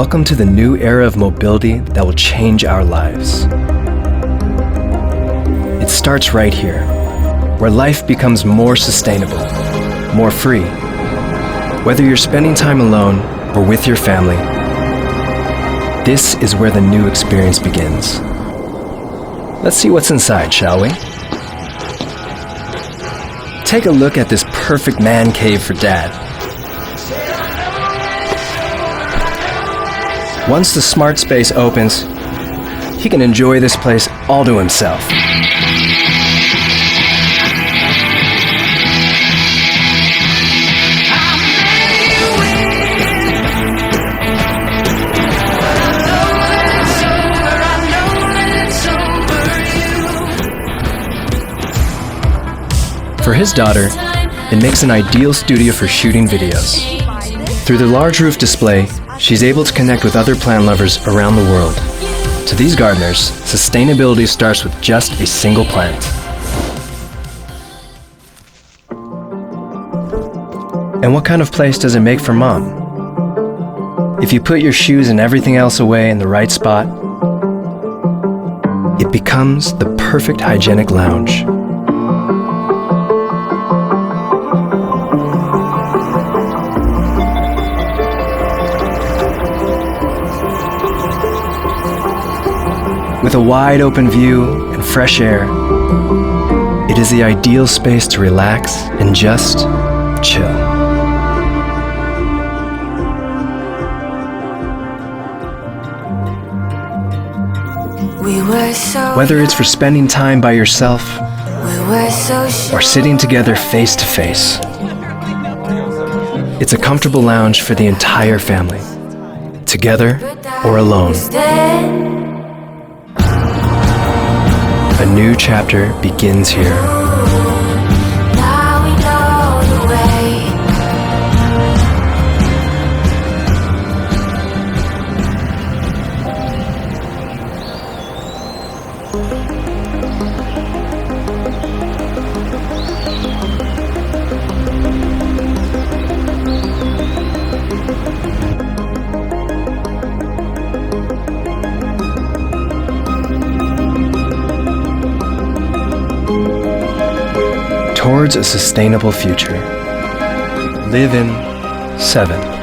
Welcome to the new era of mobility that will change our lives. It starts right here, where life becomes more sustainable, more free. Whether you're spending time alone or with your family, this is where the new experience begins. Let's see what's inside, shall we? Take a look at this perfect man cave for Dad. Once the smart space opens, he can enjoy this place all to himself. For his daughter, it makes an ideal studio for shooting videos. Through the large roof display, she's able to connect with other plant lovers around the world. To these gardeners, sustainability starts with just a single plant. And what kind of place does it make for Mom? If you put your shoes and everything else away in the right spot, it becomes the perfect hygienic lounge. With a wide open view and fresh air, it is the ideal space to relax and just chill. Whether it's for spending time by yourself or sitting together face to face, it's a comfortable lounge for the entire family, together or alone. A new chapter begins here. Towards a sustainable future. Live in 7.